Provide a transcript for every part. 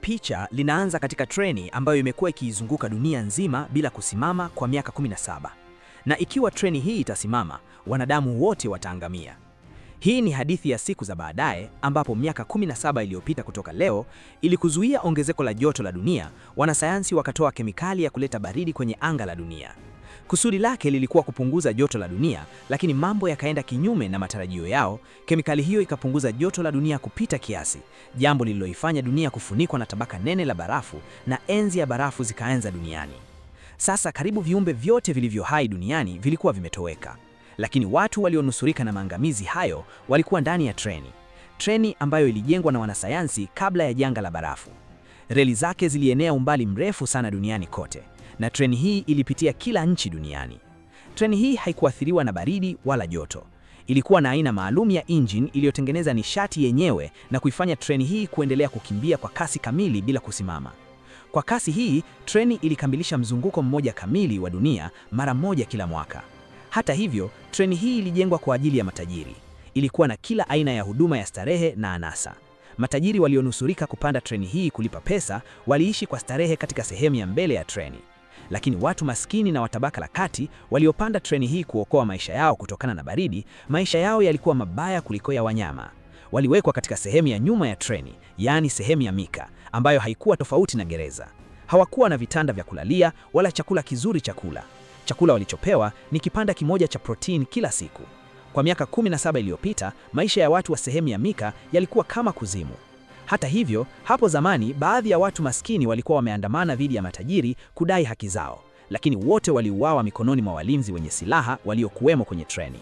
picha linaanza katika treni ambayo imekuwa ikiizunguka dunia nzima bila kusimama kwa miaka 17. Na ikiwa treni hii itasimama, wanadamu wote wataangamia. Hii ni hadithi ya siku za baadaye ambapo miaka 17 iliyopita kutoka leo, ili kuzuia ongezeko la joto la dunia, wanasayansi wakatoa kemikali ya kuleta baridi kwenye anga la dunia. Kusudi lake lilikuwa kupunguza joto la dunia, lakini mambo yakaenda kinyume na matarajio yao. Kemikali hiyo ikapunguza joto la dunia kupita kiasi, jambo lililoifanya dunia kufunikwa na tabaka nene la barafu, na enzi ya barafu zikaanza duniani. Sasa karibu viumbe vyote vilivyo hai duniani vilikuwa vimetoweka, lakini watu walionusurika na maangamizi hayo walikuwa ndani ya treni ambayo ilijengwa na wanasayansi kabla ya janga la barafu. Reli zake zilienea umbali mrefu sana duniani kote, na treni hii ilipitia kila nchi duniani. Treni hii haikuathiriwa na baridi wala joto. Ilikuwa na aina maalum ya engine iliyotengeneza nishati yenyewe na kuifanya treni hii kuendelea kukimbia kwa kasi kamili bila kusimama. Kwa kasi hii, treni ilikamilisha mzunguko mmoja kamili wa dunia mara moja kila mwaka. Hata hivyo, treni hii ilijengwa kwa ajili ya matajiri. Ilikuwa na kila aina ya huduma ya starehe na anasa. Matajiri walionusurika kupanda treni hii kulipa pesa waliishi kwa starehe katika sehemu ya mbele ya treni. Lakini watu maskini na wa tabaka la kati waliopanda treni hii kuokoa maisha yao kutokana na baridi, maisha yao yalikuwa mabaya kuliko ya wanyama. Waliwekwa katika sehemu ya nyuma ya treni, yaani sehemu ya mika, ambayo haikuwa tofauti na gereza. Hawakuwa na vitanda vya kulalia wala chakula kizuri cha kula. Chakula walichopewa ni kipanda kimoja cha protein kila siku. Kwa miaka 17 iliyopita, maisha ya watu wa sehemu ya mika yalikuwa kama kuzimu. Hata hivyo, hapo zamani baadhi ya watu maskini walikuwa wameandamana dhidi ya matajiri kudai haki zao, lakini wote waliuawa mikononi mwa walinzi wenye silaha waliokuwemo kwenye treni.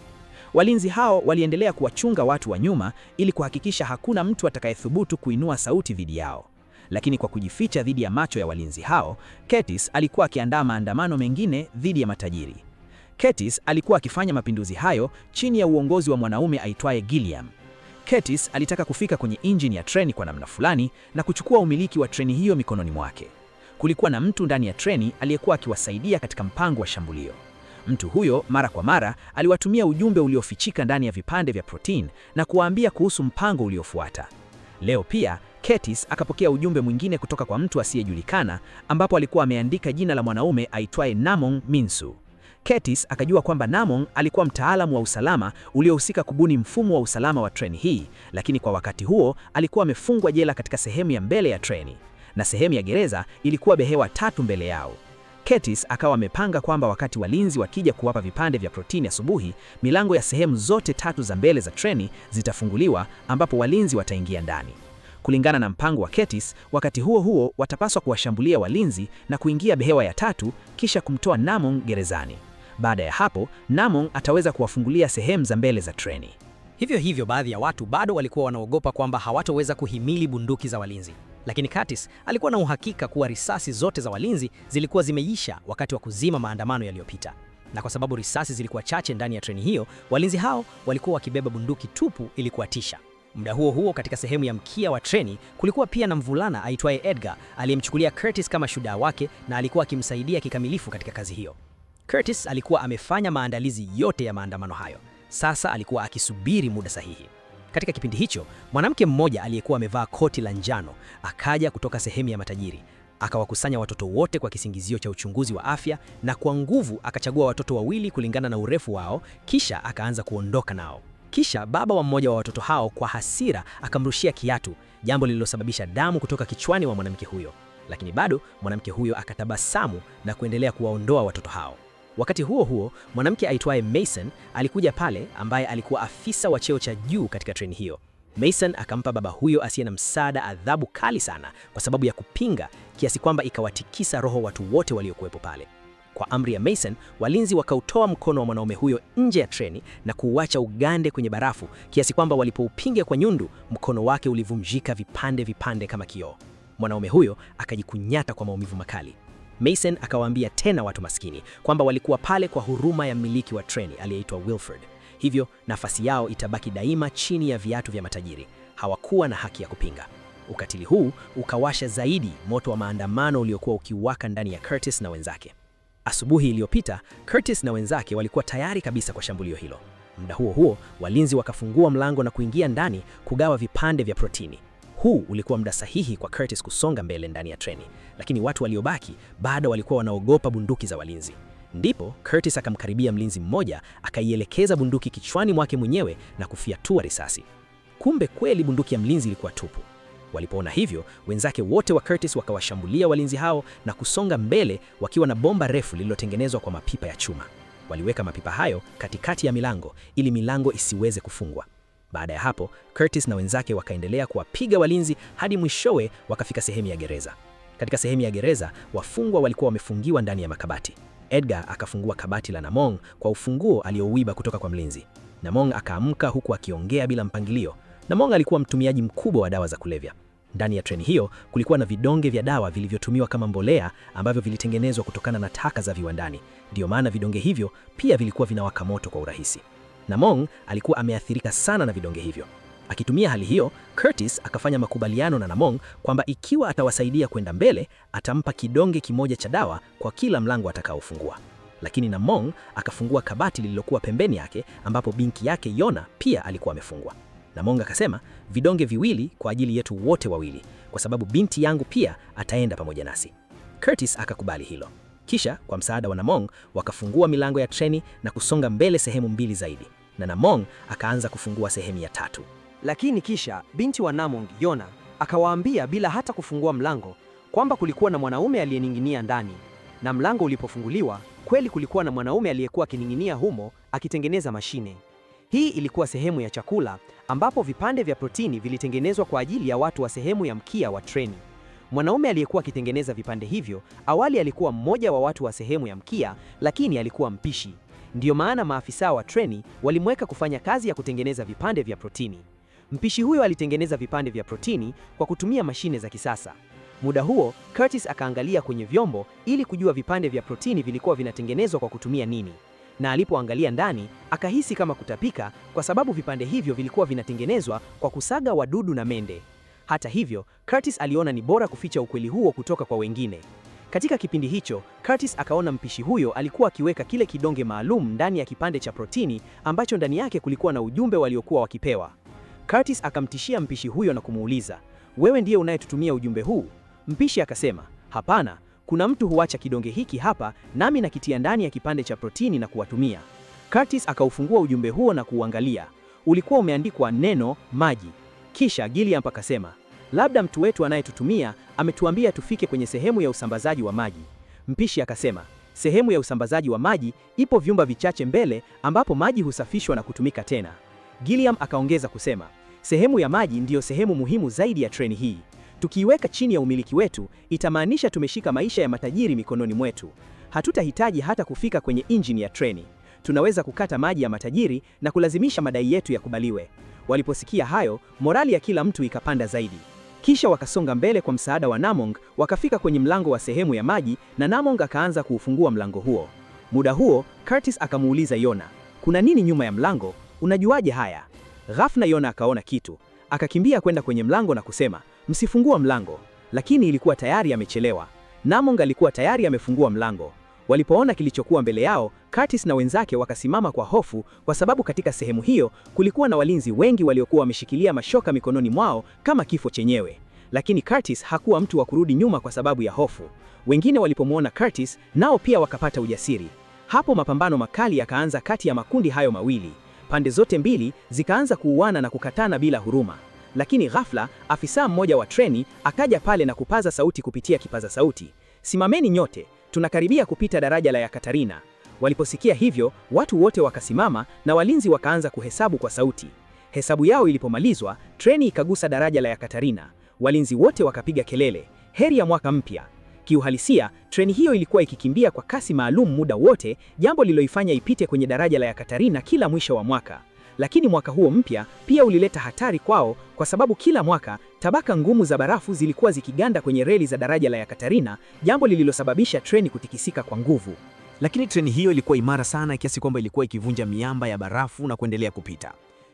Walinzi hao waliendelea kuwachunga watu wa nyuma ili kuhakikisha hakuna mtu atakayethubutu kuinua sauti dhidi yao. Lakini kwa kujificha dhidi ya macho ya walinzi hao, Curtis alikuwa akiandaa maandamano mengine dhidi ya matajiri. Curtis alikuwa akifanya mapinduzi hayo chini ya uongozi wa mwanaume aitwaye Gilliam. Curtis alitaka kufika kwenye injini ya treni kwa namna fulani na kuchukua umiliki wa treni hiyo mikononi mwake. Kulikuwa na mtu ndani ya treni aliyekuwa akiwasaidia katika mpango wa shambulio. Mtu huyo mara kwa mara aliwatumia ujumbe uliofichika ndani ya vipande vya protein na kuwaambia kuhusu mpango uliofuata. Leo pia Curtis akapokea ujumbe mwingine kutoka kwa mtu asiyejulikana, ambapo alikuwa ameandika jina la mwanaume aitwaye Namong Minsu. Curtis akajua kwamba Namong alikuwa mtaalamu wa usalama uliohusika kubuni mfumo wa usalama wa treni hii, lakini kwa wakati huo alikuwa amefungwa jela katika sehemu ya mbele ya treni, na sehemu ya gereza ilikuwa behewa 3 mbele yao. Curtis akawa amepanga kwamba wakati walinzi wakija kuwapa vipande vya protini asubuhi, milango ya sehemu zote 3 za mbele za treni zitafunguliwa, ambapo walinzi wataingia ndani. Kulingana na mpango wa Curtis, wakati huo huo watapaswa kuwashambulia walinzi na kuingia behewa ya 3 kisha kumtoa Namong gerezani. Baada ya hapo, Namong ataweza kuwafungulia sehemu za mbele za treni. Hivyo baadhi ya watu bado walikuwa wanaogopa kwamba hawatoweza kuhimili bunduki za walinzi. Lakini Curtis alikuwa na uhakika kuwa risasi zote za walinzi zilikuwa zimeisha wakati wa kuzima maandamano yaliyopita. Na kwa sababu risasi zilikuwa chache ndani ya treni hiyo, walinzi hao walikuwa wakibeba bunduki tupu ili kuwatisha. Muda huo katika sehemu ya mkia wa treni kulikuwa pia na mvulana aitwaye Edgar aliyemchukulia Curtis kama shujaa wake na alikuwa akimsaidia kikamilifu katika kazi hiyo. Curtis alikuwa amefanya maandalizi yote ya maandamano hayo. Sasa alikuwa akisubiri muda sahihi. Katika kipindi hicho, mwanamke mmoja aliyekuwa amevaa koti la njano akaja kutoka sehemu ya matajiri. Akawakusanya watoto wote kwa kisingizio cha uchunguzi wa afya, na kwa nguvu akachagua watoto wawili kulingana na urefu wao, kisha akaanza kuondoka nao. Kisha baba wa mmoja wa watoto hao kwa hasira akamrushia kiatu, jambo lililosababisha damu kutoka kichwani wa mwanamke huyo. Lakini bado mwanamke huyo akatabasamu na kuendelea kuwaondoa watoto hao. Wakati huo mwanamke aitwaye Mason alikuja pale, ambaye alikuwa afisa wa cheo cha juu katika treni hiyo. Mason akampa baba huyo asiye na msaada adhabu kali sana kwa sababu ya kupinga, kiasi kwamba ikawatikisa roho watu wote waliokuwepo pale. Kwa amri ya Mason, walinzi wakautoa mkono wa mwanaume huyo nje ya treni na kuuacha ugande kwenye barafu, kiasi kwamba walipoupiga kwa nyundo, mkono wake ulivunjika vipande kama kioo. Mwanaume huyo akajikunyata kwa maumivu makali. Mason akawaambia tena watu maskini kwamba walikuwa pale kwa huruma ya mmiliki wa treni aliyeitwa Wilford. Hivyo nafasi yao itabaki daima chini ya viatu vya matajiri. Hawakuwa na haki ya kupinga. Ukatili huu ukawasha zaidi moto wa maandamano uliokuwa ukiwaka ndani ya Curtis na wenzake. Asubuhi iliyopita, Curtis na wenzake walikuwa tayari kabisa kwa shambulio hilo. Muda huo walinzi wakafungua mlango na kuingia ndani kugawa vipande vya protini. Huu ulikuwa muda sahihi kwa Curtis kusonga mbele ndani ya treni, lakini watu waliobaki bado walikuwa wanaogopa bunduki za walinzi. Ndipo Curtis akamkaribia mlinzi mmoja, akaielekeza bunduki kichwani mwake mwenyewe na kufyatua risasi. Kumbe kweli bunduki ya mlinzi ilikuwa tupu. Walipoona hivyo, wenzake wote wa Curtis wakawashambulia walinzi hao na kusonga mbele wakiwa na bomba refu lililotengenezwa kwa mapipa ya chuma. Waliweka mapipa hayo katikati ya milango ili milango isiweze kufungwa. Baada ya hapo, Curtis na wenzake wakaendelea kuwapiga walinzi hadi mwishowe wakafika sehemu ya gereza. Katika sehemu ya gereza, wafungwa walikuwa wamefungiwa ndani ya makabati. Edgar akafungua kabati la Namong kwa ufunguo aliouiba kutoka kwa mlinzi. Namong akaamka huku akiongea bila mpangilio. Namong alikuwa mtumiaji mkubwa wa dawa za kulevya. Ndani ya treni hiyo kulikuwa na vidonge vya dawa vilivyotumiwa kama mbolea ambavyo vilitengenezwa kutokana na taka za viwandani. Ndio maana vidonge hivyo pia vilikuwa vinawaka moto kwa urahisi. Namong alikuwa ameathirika sana na vidonge hivyo. Akitumia hali hiyo, Curtis akafanya makubaliano na Namong kwamba ikiwa atawasaidia kwenda mbele, atampa kidonge kimoja cha dawa kwa kila mlango atakaofungua. Lakini Namong akafungua kabati lililokuwa pembeni yake ambapo binti yake Yona pia alikuwa amefungwa. Namong akasema, vidonge viwili kwa ajili yetu wote wawili, kwa sababu binti yangu pia ataenda pamoja nasi. Curtis akakubali hilo. Kisha kwa msaada wa Namong wakafungua milango ya treni na kusonga mbele sehemu mbili zaidi, na Namong akaanza kufungua sehemu ya 3. Lakini kisha binti wa Namong, Yona, akawaambia bila hata kufungua mlango kwamba kulikuwa na mwanaume aliyening'inia ndani, na mlango ulipofunguliwa kweli kulikuwa na mwanaume aliyekuwa akining'inia humo akitengeneza mashine. Hii ilikuwa sehemu ya chakula ambapo vipande vya protini vilitengenezwa kwa ajili ya watu wa sehemu ya mkia wa treni. Mwanaume aliyekuwa akitengeneza vipande hivyo awali alikuwa mmoja wa watu wa sehemu ya mkia, lakini alikuwa mpishi. Ndiyo maana maafisa wa treni walimweka kufanya kazi ya kutengeneza vipande vya protini. Mpishi huyo alitengeneza vipande vya protini kwa kutumia mashine za kisasa. Muda huo, Curtis akaangalia kwenye vyombo ili kujua vipande vya protini vilikuwa vinatengenezwa kwa kutumia nini. Na alipoangalia ndani, akahisi kama kutapika kwa sababu vipande hivyo vilikuwa vinatengenezwa kwa kusaga wadudu na mende. Hata hivyo, Curtis aliona ni bora kuficha ukweli huo kutoka kwa wengine. Katika kipindi hicho, Curtis akaona mpishi huyo alikuwa akiweka kile kidonge maalum ndani ya kipande cha protini ambacho ndani yake kulikuwa na ujumbe waliokuwa wakipewa. Curtis akamtishia mpishi huyo na kumuuliza, "Wewe ndiye unayetutumia ujumbe huu?" Mpishi akasema, "Hapana, kuna mtu huacha kidonge hiki hapa nami nakitia ndani ya kipande cha protini na kuwatumia." Curtis akaufungua ujumbe huo na kuuangalia. Ulikuwa umeandikwa neno maji. Kisha Gilliam akasema, "Labda mtu wetu anayetutumia ametuambia tufike kwenye sehemu ya usambazaji wa maji." Mpishi akasema, "Sehemu ya usambazaji wa maji ipo vyumba vichache mbele ambapo maji husafishwa na kutumika tena." Gilliam akaongeza kusema, "Sehemu ya maji ndiyo sehemu muhimu zaidi ya treni hii. Tukiiweka chini ya umiliki wetu, itamaanisha tumeshika maisha ya matajiri mikononi mwetu. Hatutahitaji hata kufika kwenye injini ya treni. Tunaweza kukata maji ya matajiri na kulazimisha madai yetu yakubaliwe." Waliposikia hayo, morali ya kila mtu ikapanda zaidi. Kisha wakasonga mbele kwa msaada wa Namong, wakafika kwenye mlango wa sehemu ya maji na Namong akaanza kuufungua mlango huo. Muda huo, Curtis akamuuliza Yona, "Kuna nini nyuma ya mlango? Unajuaje haya?" Ghafla Yona akaona kitu. Akakimbia kwenda kwenye mlango na kusema, "Msifungua mlango." Lakini ilikuwa tayari amechelewa. Namong alikuwa tayari amefungua mlango. Walipoona kilichokuwa mbele yao, Curtis na wenzake wakasimama kwa hofu kwa sababu katika sehemu hiyo kulikuwa na walinzi wengi waliokuwa wameshikilia mashoka mikononi mwao kama kifo chenyewe. Lakini Curtis hakuwa mtu wa kurudi nyuma kwa sababu ya hofu. Wengine walipomwona Curtis, nao pia wakapata ujasiri. Hapo mapambano makali yakaanza kati ya makundi hayo mawili. Pande zote mbili zikaanza kuuana na kukatana bila huruma. Lakini ghafla, afisa mmoja wa treni akaja pale na kupaza sauti kupitia kipaza sauti, "Simameni nyote, tunakaribia kupita daraja la Yakatarina." Waliposikia hivyo, watu wote wakasimama na walinzi wakaanza kuhesabu kwa sauti. Hesabu yao ilipomalizwa, treni ikagusa daraja la Yakatarina. Walinzi wote wakapiga kelele, "Heri ya mwaka mpya." Kiuhalisia, treni hiyo ilikuwa ikikimbia kwa kasi maalum muda wote, jambo liloifanya ipite kwenye daraja la Yakatarina kila mwisho wa mwaka. Lakini mwaka huo mpya pia ulileta hatari kwao kwa sababu kila mwaka tabaka ngumu za barafu zilikuwa zikiganda kwenye reli za daraja la Yakatarina, jambo lililosababisha treni kutikisika kwa nguvu. Lakini treni hiyo ilikuwa imara sana kiasi kwamba ilikuwa ikivunja miamba ya barafu na kuendelea kupita.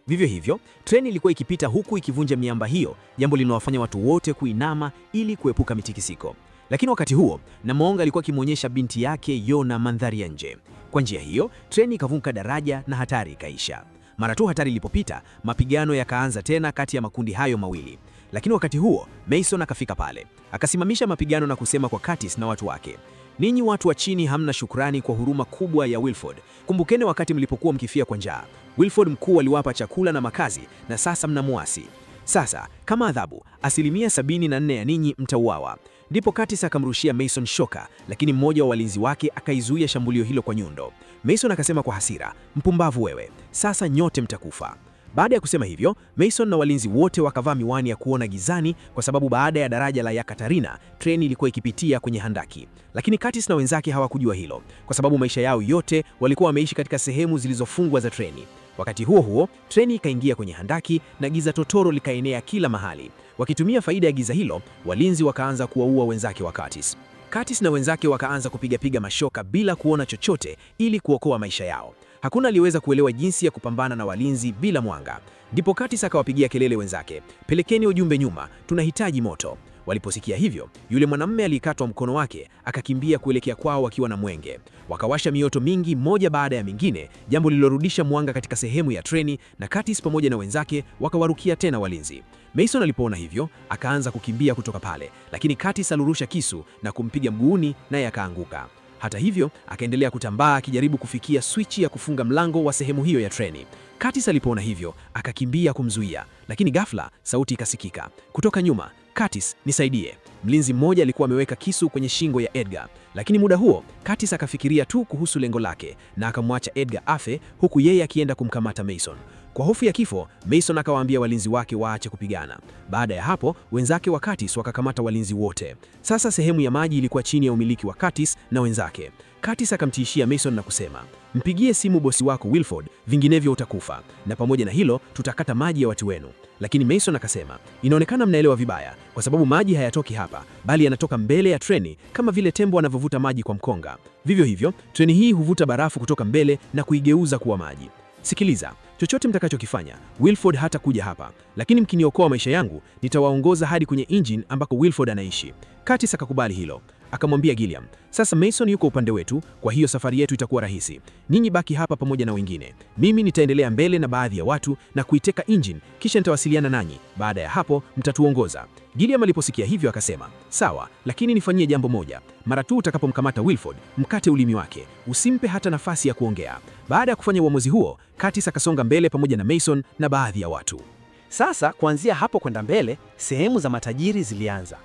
Vivyo hivyo, treni ilikuwa ikipita huku ikivunja miamba hiyo, jambo linalowafanya watu wote kuinama ili kuepuka mitikisiko. Lakini wakati huo, Namong alikuwa akimwonyesha binti yake Yona mandhari ya nje. Kwa njia hiyo, treni ikavuka daraja na hatari ikaisha. Mara tu hatari ilipopita, mapigano yakaanza tena kati ya makundi hayo mawili. Lakini wakati huo Mason akafika pale, akasimamisha mapigano na kusema kwa Curtis na watu wake, ninyi watu wa chini hamna shukrani kwa huruma kubwa ya Wilford. Kumbukeni wakati mlipokuwa mkifia kwa njaa, Wilford mkuu aliwapa chakula na makazi, na sasa mnamuasi. Sasa kama adhabu, 74% ya ninyi mtauawa. Ndipo Curtis akamrushia Mason shoka, lakini mmoja wa walinzi wake akaizuia shambulio hilo kwa nyundo. Mason akasema kwa hasira, mpumbavu wewe, sasa nyote mtakufa. Baada ya kusema hivyo, Mason na walinzi wote wakavaa miwani ya kuona gizani, kwa sababu baada ya daraja la Yakatarina, treni ilikuwa ikipitia kwenye handaki. Lakini Curtis na wenzake hawakujua hilo, kwa sababu maisha yao yote walikuwa wameishi katika sehemu zilizofungwa za treni. Wakati huo huo, treni ikaingia kwenye handaki na giza totoro likaenea kila mahali. Wakitumia faida ya giza hilo, walinzi wakaanza kuwaua wenzake wa Curtis. Curtis na wenzake wakaanza kupiga mashoka bila kuona chochote ili kuokoa maisha yao. Hakuna aliyeweza kuelewa jinsi ya kupambana na walinzi bila mwanga. Ndipo Curtis akawapigia kelele wenzake, pelekeni ujumbe nyuma, tunahitaji moto. Waliposikia hivyo, yule mwanamume aliyekatwa mkono wake akakimbia kuelekea kwao akiwa na mwenge. Wakawasha mioto mingi moja baada ya mingine, jambo lililorudisha mwanga katika sehemu ya treni, na Curtis pamoja na wenzake wakawarukia tena walinzi. Mason alipoona hivyo, akaanza kukimbia kutoka pale, lakini Curtis alirusha kisu na kumpiga mguuni, naye akaanguka. Hata hivyo, akaendelea kutambaa akijaribu kufikia swichi ya kufunga mlango wa sehemu hiyo ya treni. Curtis alipoona hivyo, akakimbia kumzuia, lakini ghafla sauti ikasikika kutoka nyuma, Curtis, nisaidie. Mlinzi mmoja alikuwa ameweka kisu kwenye shingo ya Edgar, lakini muda huo Curtis akafikiria tu kuhusu lengo lake na akamwacha Edgar afe, huku yeye akienda kumkamata Mason. Kwa hofu ya kifo, Mason akawaambia walinzi wake waache kupigana. Baada ya hapo, wenzake wa Curtis wakakamata walinzi wote. Sasa sehemu ya maji ilikuwa chini ya umiliki wa Curtis na wenzake. Curtis akamtishia Mason na kusema, mpigie simu bosi wako Wilford, vinginevyo utakufa, na pamoja na hilo tutakata maji ya watu wenu. Lakini Mason akasema, inaonekana mnaelewa vibaya, kwa sababu maji hayatoki hapa, bali yanatoka mbele ya treni, kama vile tembo anavyovuta maji kwa mkonga. Vivyo hivyo, treni hii huvuta barafu kutoka mbele na kuigeuza kuwa maji. Sikiliza, chochote mtakachokifanya, Wilford hatakuja hapa, lakini mkiniokoa maisha yangu, nitawaongoza hadi kwenye engine ambako Wilford anaishi. Curtis akakubali hilo. Akamwambia Gilliam, sasa Mason yuko upande wetu, kwa hiyo safari yetu itakuwa rahisi. Ninyi baki hapa pamoja na wengine. Mimi nitaendelea mbele na baadhi ya watu na kuiteka engine, kisha nitawasiliana nanyi. Baada ya hapo, mtatuongoza. Gilliam aliposikia hivyo akasema, sawa, lakini nifanyie jambo moja. Mara tu utakapomkamata Wilford, mkate ulimi wake, usimpe hata nafasi ya kuongea. Baada ya kufanya uamuzi huo, Curtis akasonga mbele pamoja na Mason na baadhi ya watu. Sasa kuanzia hapo kwenda mbele, sehemu za matajiri zilianza.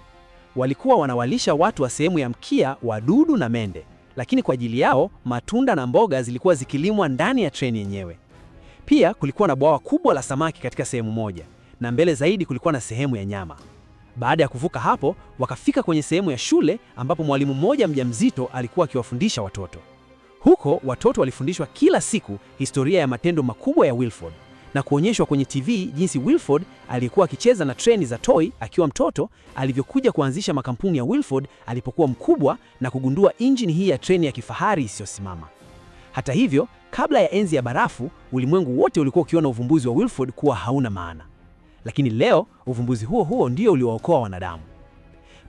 Walikuwa wanawalisha watu wa sehemu ya mkia wadudu na mende, lakini kwa ajili yao matunda na mboga zilikuwa zikilimwa ndani ya treni yenyewe. Pia kulikuwa na bwawa kubwa la samaki katika sehemu moja, na mbele zaidi kulikuwa na sehemu ya nyama. Baada ya kuvuka hapo, wakafika kwenye sehemu ya shule ambapo mwalimu mmoja mjamzito alikuwa akiwafundisha watoto. Huko watoto walifundishwa kila siku historia ya matendo makubwa ya Wilford na kuonyeshwa kwenye TV jinsi Wilford aliyekuwa akicheza na treni za toy akiwa mtoto alivyokuja kuanzisha makampuni ya Wilford alipokuwa mkubwa na kugundua injini hii ya treni ya kifahari isiyosimama. Hata hivyo, kabla ya enzi ya barafu, ulimwengu wote ulikuwa ukiona uvumbuzi wa Wilford kuwa hauna maana. Lakini leo uvumbuzi huo ndio uliowaokoa wanadamu.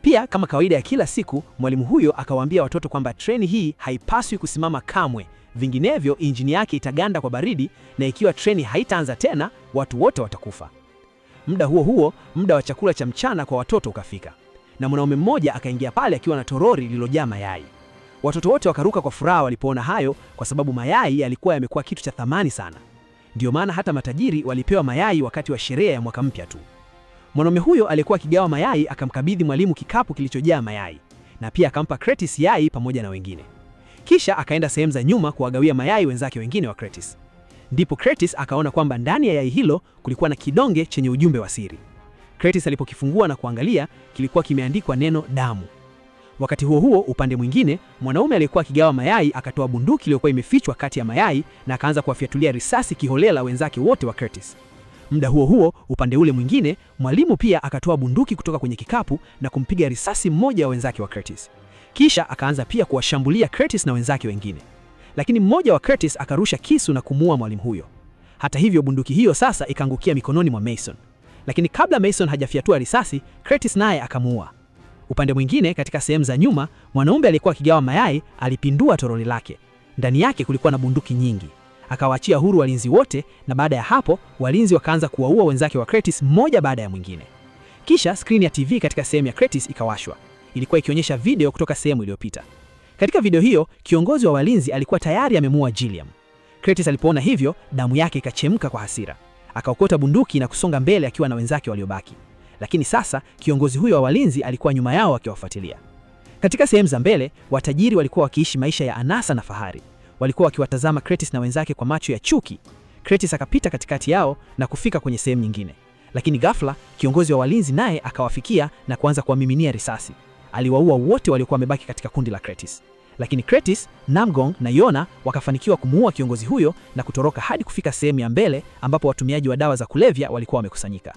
Pia kama kawaida ya kila siku, mwalimu huyo akawaambia watoto kwamba treni hii haipaswi kusimama kamwe, vinginevyo injini yake itaganda kwa baridi, na ikiwa treni haitaanza tena, watu wote watakufa. Muda huo, muda wa chakula cha mchana kwa watoto ukafika, na mwanaume mmoja akaingia pale akiwa na torori lililojaa mayai. Watoto wote wakaruka kwa furaha walipoona hayo, kwa sababu mayai yalikuwa yamekuwa kitu cha thamani sana. Ndio maana hata matajiri walipewa mayai wakati wa sherehe ya mwaka mpya tu. Mwanaume huyo aliyekuwa akigawa mayai akamkabidhi mwalimu kikapu kilichojaa mayai, na pia akampa Curtis yai pamoja na wengine. Kisha akaenda sehemu za nyuma kuwagawia mayai wenzake wengine wa Curtis. Ndipo Curtis akaona kwamba ndani ya yai hilo kulikuwa na kidonge chenye ujumbe wa siri. Curtis alipokifungua na kuangalia, kilikuwa kimeandikwa neno damu. Wakati huo upande mwingine, mwanaume aliyekuwa akigawa mayai akatoa bunduki iliyokuwa imefichwa kati ya mayai na akaanza kuwafyatulia risasi kiholela wenzake wote wa Curtis. Muda huo upande ule mwingine, mwalimu pia akatoa bunduki kutoka kwenye kikapu na kumpiga risasi mmoja wa wenzake wa Curtis. Kisha akaanza pia kuwashambulia Curtis na wenzake wengine. Lakini mmoja wa Curtis akarusha kisu na kumuua mwalimu huyo. Hata hivyo, bunduki hiyo sasa ikaangukia mikononi mwa Mason. Lakini kabla Mason hajafyatua risasi, Curtis naye akamuua. Upande mwingine, katika sehemu za nyuma, mwanaume aliyekuwa akigawa mayai alipindua toroli lake. Ndani yake kulikuwa na bunduki nyingi. Akawaachia huru walinzi wote, na baada ya hapo walinzi wakaanza kuwaua wenzake wa Curtis mmoja baada ya mwingine. Kisha skrini ya TV katika sehemu ya Curtis ikawashwa. Ilikuwa ikionyesha video kutoka sehemu iliyopita. Katika video hiyo, kiongozi wa walinzi alikuwa tayari amemuua Gilliam. Curtis alipoona hivyo, damu yake ikachemka kwa hasira. Akaokota bunduki na kusonga mbele akiwa na wenzake waliobaki. Lakini sasa kiongozi huyo wa walinzi alikuwa nyuma yao akiwafuatilia. Katika sehemu za mbele, watajiri walikuwa wakiishi maisha ya anasa na fahari. Walikuwa wakiwatazama Curtis na wenzake kwa macho ya chuki. Curtis akapita katikati yao na kufika kwenye sehemu nyingine. Lakini ghafla, kiongozi wa walinzi naye akawafikia na kuanza kuwamiminia risasi. Aliwaua wote waliokuwa wamebaki katika kundi la Curtis. Lakini Curtis, Namgong na Yona wakafanikiwa kumuua kiongozi huyo na kutoroka hadi kufika sehemu ya mbele ambapo watumiaji wa dawa za kulevya walikuwa wamekusanyika.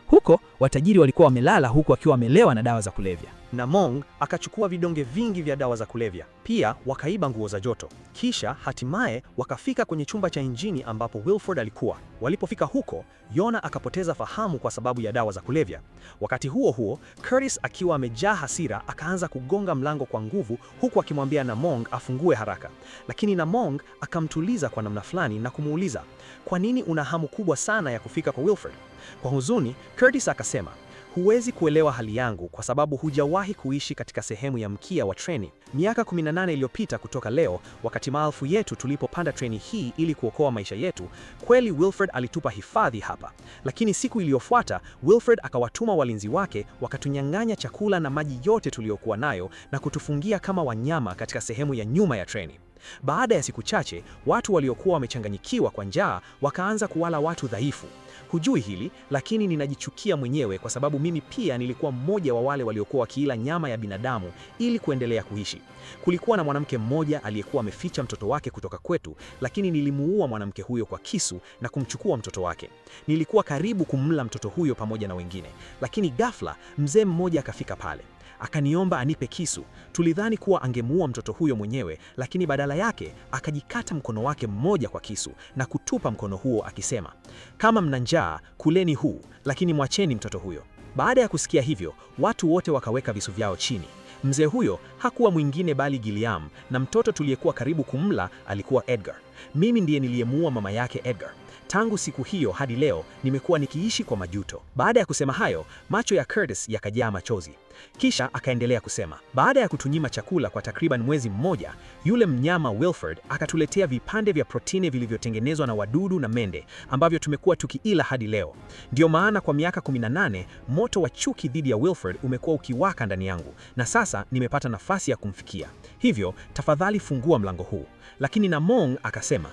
Huko watajiri walikuwa wamelala huku wakiwa wamelewa na dawa za kulevya. Namong akachukua vidonge vingi vya dawa za kulevya. Pia wakaiba nguo za joto. Kisha hatimaye wakafika kwenye chumba cha injini ambapo Wilford alikuwa. Walipofika huko, Yona akapoteza fahamu kwa sababu ya dawa za kulevya. Wakati huo huo, Curtis akiwa amejaa hasira akaanza kugonga mlango kwa nguvu huku akimwambia Namong afungue haraka. Lakini Namong akamtuliza kwa namna fulani na kumuuliza, "Kwa nini una hamu kubwa sana ya kufika kwa Wilford?" Kwa huzuni, Curtis akasema, "Huwezi kuelewa hali yangu kwa sababu hujawahi kuishi katika sehemu ya mkia wa treni. Miaka 18 iliyopita kutoka leo, wakati maelfu yetu tulipopanda treni hii ili kuokoa maisha yetu, kweli Wilford alitupa hifadhi hapa. Lakini siku iliyofuata, Wilford akawatuma walinzi wake wakatunyang'anya chakula na maji yote tuliyokuwa nayo na kutufungia kama wanyama katika sehemu ya nyuma ya treni. Baada ya siku chache, watu waliokuwa wamechanganyikiwa kwa njaa wakaanza kuwala watu dhaifu. Hujui hili, lakini ninajichukia mwenyewe kwa sababu mimi pia nilikuwa mmoja wa wale waliokuwa wakiila nyama ya binadamu ili kuendelea kuishi. Kulikuwa na mwanamke mmoja aliyekuwa ameficha mtoto wake kutoka kwetu, lakini nilimuua mwanamke huyo kwa kisu na kumchukua mtoto wake. Nilikuwa karibu kumla mtoto huyo pamoja na wengine, lakini ghafla mzee mmoja akafika pale. Akaniomba anipe kisu. Tulidhani kuwa angemuua mtoto huyo mwenyewe, lakini badala yake akajikata mkono wake mmoja kwa kisu na kutupa mkono huo akisema, "Kama mna njaa, kuleni huu, lakini mwacheni mtoto huyo." Baada ya kusikia hivyo, watu wote wakaweka visu vyao chini. Mzee huyo hakuwa mwingine bali Gilliam, na mtoto tuliyekuwa karibu kumla alikuwa Edgar. Mimi ndiye niliyemuua mama yake Edgar. Tangu siku hiyo hadi leo nimekuwa nikiishi kwa majuto. Baada ya kusema hayo, macho ya Curtis yakajaa machozi. Kisha akaendelea kusema, "Baada ya kutunyima chakula kwa takriban mwezi mmoja, yule mnyama Wilford akatuletea vipande vya protini vilivyotengenezwa na wadudu na mende ambavyo tumekuwa tukiila hadi leo. Ndio maana kwa miaka 18 moto wa chuki dhidi ya Wilford umekuwa ukiwaka ndani yangu, na sasa nimepata nafasi ya kumfikia. Hivyo tafadhali fungua mlango huu." Lakini Namong akasema,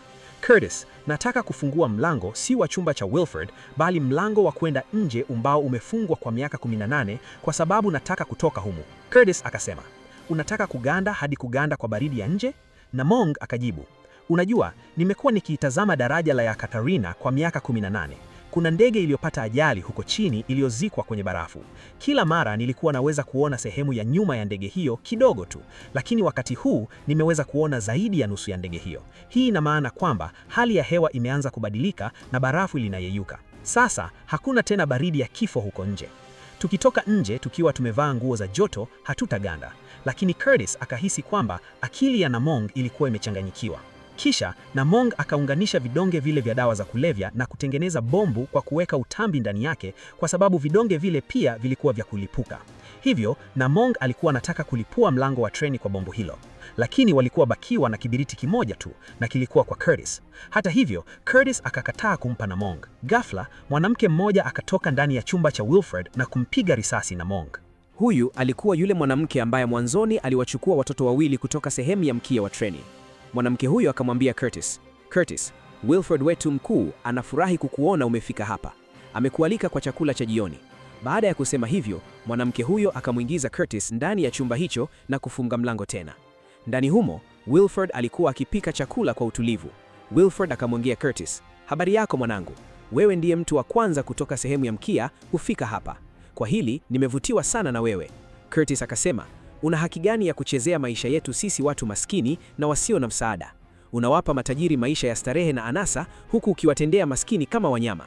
"Curtis, nataka kufungua mlango si wa chumba cha Wilford, bali mlango wa kwenda nje ambao umefungwa kwa miaka 18 kwa sababu nataka kutoka humu." Curtis akasema, "Unataka kuganda hadi kuganda kwa baridi ya nje?" Namong akajibu, "Unajua, nimekuwa nikiitazama daraja la Yakatarina kwa miaka 18. Kuna ndege iliyopata ajali huko chini iliyozikwa kwenye barafu. Kila mara nilikuwa naweza kuona sehemu ya nyuma ya ndege hiyo kidogo tu, lakini wakati huu nimeweza kuona zaidi ya nusu ya ndege hiyo. Hii ina maana kwamba hali ya hewa imeanza kubadilika na barafu linayeyuka. Sasa hakuna tena baridi ya kifo huko nje. Tukitoka nje tukiwa tumevaa nguo za joto hatutaganda." Lakini Curtis akahisi kwamba akili ya Namong ilikuwa imechanganyikiwa. Kisha Namong akaunganisha vidonge vile vya dawa za kulevya na kutengeneza bombu kwa kuweka utambi ndani yake, kwa sababu vidonge vile pia vilikuwa vya kulipuka. Hivyo Namong alikuwa anataka kulipua mlango wa treni kwa bombu hilo, lakini walikuwa bakiwa na kibiriti kimoja tu na kilikuwa kwa Curtis. Hata hivyo, Curtis akakataa kumpa Namong. Ghafla, mwanamke mmoja akatoka ndani ya chumba cha Wilford na kumpiga risasi Namong. Huyu alikuwa yule mwanamke ambaye mwanzoni aliwachukua watoto wawili kutoka sehemu ya mkia wa treni. Mwanamke huyo akamwambia Curtis, "Curtis, Wilford wetu mkuu anafurahi kukuona umefika hapa. Amekualika kwa chakula cha jioni." Baada ya kusema hivyo, mwanamke huyo akamwingiza Curtis ndani ya chumba hicho na kufunga mlango tena. Ndani humo, Wilford alikuwa akipika chakula kwa utulivu. Wilford akamwambia Curtis, "Habari yako mwanangu. Wewe ndiye mtu wa kwanza kutoka sehemu ya mkia kufika hapa. Kwa hili nimevutiwa sana na wewe." Curtis akasema, "Una haki gani ya kuchezea maisha yetu sisi watu maskini na wasio na msaada? Unawapa matajiri maisha ya starehe na anasa huku ukiwatendea maskini kama wanyama."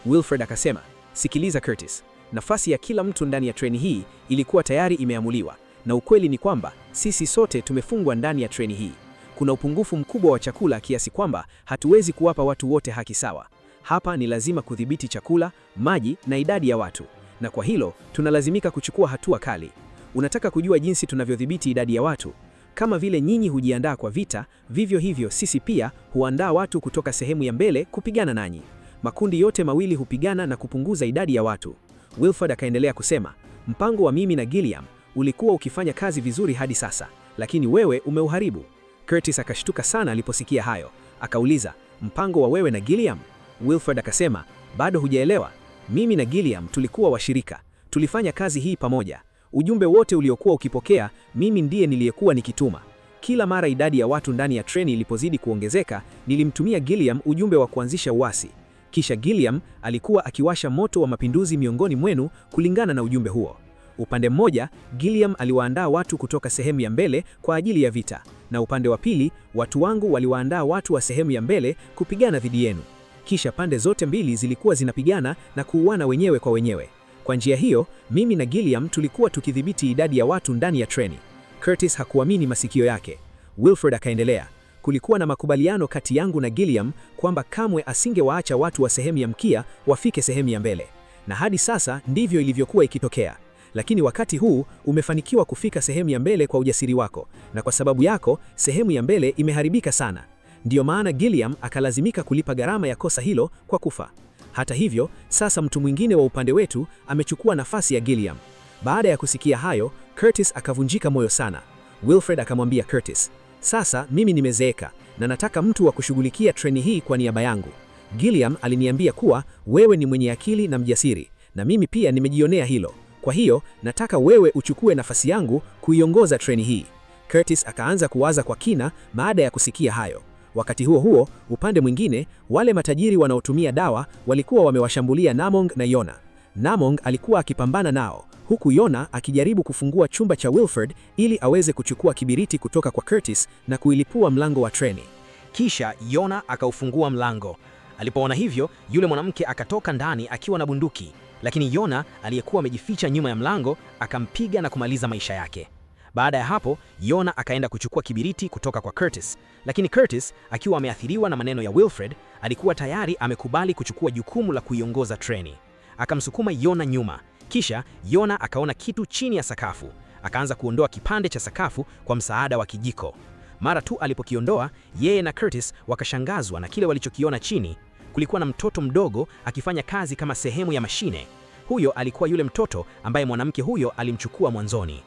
Wilford akasema, "Sikiliza Curtis, nafasi ya kila mtu ndani ya treni hii ilikuwa tayari imeamuliwa, na ukweli ni kwamba sisi sote tumefungwa ndani ya treni hii. Kuna upungufu mkubwa wa chakula kiasi kwamba hatuwezi kuwapa watu wote haki sawa. Hapa ni lazima kudhibiti chakula, maji na idadi ya watu. na kwa hilo tunalazimika kuchukua hatua kali. Unataka kujua jinsi tunavyodhibiti idadi ya watu? Kama vile nyinyi hujiandaa kwa vita, vivyo hivyo sisi pia huandaa watu kutoka sehemu ya mbele kupigana nanyi. Makundi yote mawili hupigana na kupunguza idadi ya watu. Wilford akaendelea kusema, mpango wa mimi na Gilliam ulikuwa ukifanya kazi vizuri hadi sasa, lakini wewe umeuharibu. Curtis akashtuka sana aliposikia hayo. Akauliza, mpango wa wewe na Gilliam? Wilford akasema, bado hujaelewa. Mimi na Gilliam tulikuwa washirika. Tulifanya kazi hii pamoja. Ujumbe wote uliokuwa ukipokea, mimi ndiye niliyekuwa nikituma. Kila mara idadi ya watu ndani ya treni ilipozidi kuongezeka, nilimtumia Gilliam ujumbe wa kuanzisha uasi. Kisha Gilliam alikuwa akiwasha moto wa mapinduzi miongoni mwenu kulingana na ujumbe huo. Upande mmoja, Gilliam aliwaandaa watu kutoka sehemu ya mbele kwa ajili ya vita, na upande wa pili, watu wangu waliwaandaa watu wa sehemu ya mbele kupigana dhidi yenu. Kisha pande zote mbili zilikuwa zinapigana na kuuana wenyewe kwa wenyewe. Kwa njia hiyo, mimi na Gilliam tulikuwa tukidhibiti idadi ya watu ndani ya treni. Curtis hakuamini masikio yake. Wilford akaendelea, kulikuwa na makubaliano kati yangu na Gilliam kwamba kamwe asingewaacha watu wa sehemu ya mkia wafike sehemu ya mbele. Na hadi sasa ndivyo ilivyokuwa ikitokea. Lakini wakati huu umefanikiwa kufika sehemu ya mbele kwa ujasiri wako, na kwa sababu yako sehemu ya mbele imeharibika sana. Ndiyo maana Gilliam akalazimika kulipa gharama ya kosa hilo kwa kufa. Hata hivyo, sasa mtu mwingine wa upande wetu amechukua nafasi ya Gilliam. Baada ya kusikia hayo, Curtis akavunjika moyo sana. Wilfred akamwambia Curtis, sasa mimi nimezeeka na nataka mtu wa kushughulikia treni hii kwa niaba yangu. Gilliam aliniambia kuwa wewe ni mwenye akili na mjasiri, na mimi pia nimejionea hilo. Kwa hiyo, nataka wewe uchukue nafasi yangu kuiongoza treni hii. Curtis akaanza kuwaza kwa kina baada ya kusikia hayo. Wakati huo huo, upande mwingine, wale matajiri wanaotumia dawa walikuwa wamewashambulia Namong na Yona. Namong alikuwa akipambana nao, huku Yona akijaribu kufungua chumba cha Wilford ili aweze kuchukua kibiriti kutoka kwa Curtis na kuilipua mlango wa treni. Kisha Yona akaufungua mlango. Alipoona hivyo, yule mwanamke akatoka ndani akiwa na bunduki, lakini Yona aliyekuwa amejificha nyuma ya mlango akampiga na kumaliza maisha yake. Baada ya hapo, Yona akaenda kuchukua kibiriti kutoka kwa Curtis, lakini Curtis akiwa ameathiriwa na maneno ya Wilfred, alikuwa tayari amekubali kuchukua jukumu la kuiongoza treni. Akamsukuma Yona nyuma. Kisha Yona akaona kitu chini ya sakafu. Akaanza kuondoa kipande cha sakafu kwa msaada wa kijiko. Mara tu alipokiondoa, yeye na Curtis wakashangazwa na kile walichokiona chini. Kulikuwa na mtoto mdogo akifanya kazi kama sehemu ya mashine. Huyo alikuwa yule mtoto ambaye mwanamke huyo alimchukua mwanzoni.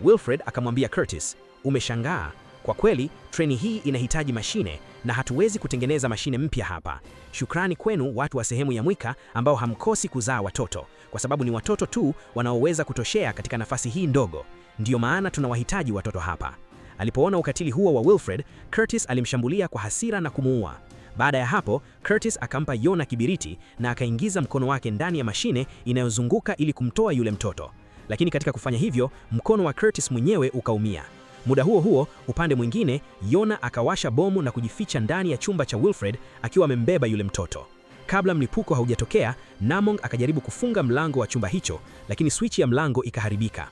Wilfred akamwambia Curtis, umeshangaa. Kwa kweli, treni hii inahitaji mashine na hatuwezi kutengeneza mashine mpya hapa. Shukrani kwenu watu wa sehemu ya Mwika ambao hamkosi kuzaa watoto, kwa sababu ni watoto tu wanaoweza kutoshea katika nafasi hii ndogo. Ndiyo maana tunawahitaji watoto hapa. Alipoona ukatili huo wa Wilfred, Curtis alimshambulia kwa hasira na kumuua. Baada ya hapo, Curtis akampa Yona kibiriti na akaingiza mkono wake ndani ya mashine inayozunguka ili kumtoa yule mtoto. Lakini katika kufanya hivyo, mkono wa Curtis mwenyewe ukaumia. Muda huo huo, upande mwingine, Yona akawasha bomu na kujificha ndani ya chumba cha Wilfred akiwa amembeba yule mtoto. Kabla mlipuko haujatokea, Namong akajaribu kufunga mlango wa chumba hicho, lakini swichi ya mlango ikaharibika.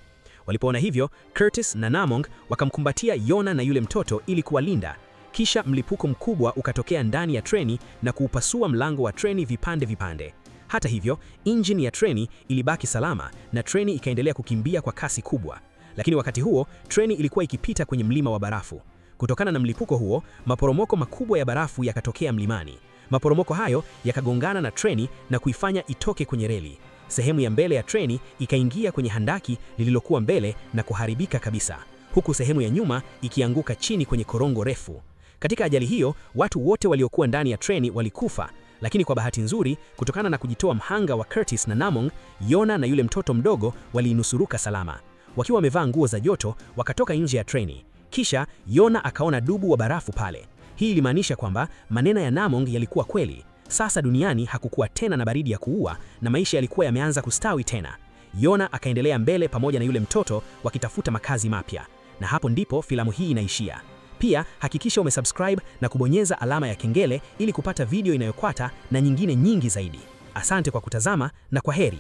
Walipoona hivyo, Curtis na Namong wakamkumbatia Yona na yule mtoto ili kuwalinda. Kisha mlipuko mkubwa ukatokea ndani ya treni na kuupasua mlango wa treni vipande vipande. Hata hivyo, injini ya treni ilibaki salama na treni ikaendelea kukimbia kwa kasi kubwa. Lakini wakati huo, treni ilikuwa ikipita kwenye mlima wa barafu. Kutokana na mlipuko huo, maporomoko makubwa ya barafu yakatokea mlimani. Maporomoko hayo yakagongana na treni na kuifanya itoke kwenye reli. Sehemu ya mbele ya treni ikaingia kwenye handaki lililokuwa mbele na kuharibika kabisa, huku sehemu ya nyuma ikianguka chini kwenye korongo refu. Katika ajali hiyo, watu wote waliokuwa ndani ya treni walikufa, lakini kwa bahati nzuri, kutokana na kujitoa mhanga wa Curtis na Namong, Yona na yule mtoto mdogo waliinusuruka salama. Wakiwa wamevaa nguo za joto, wakatoka nje ya treni. Kisha Yona akaona dubu wa barafu pale. Hii ilimaanisha kwamba maneno ya Namong yalikuwa kweli. Sasa duniani hakukuwa tena na baridi ya kuua na maisha yalikuwa yameanza kustawi tena. Yona akaendelea mbele pamoja na yule mtoto wakitafuta makazi mapya. Na hapo ndipo filamu hii inaishia. Pia hakikisha umesubscribe na kubonyeza alama ya kengele ili kupata video inayofuata na nyingine nyingi zaidi. Asante kwa kutazama na kwaheri.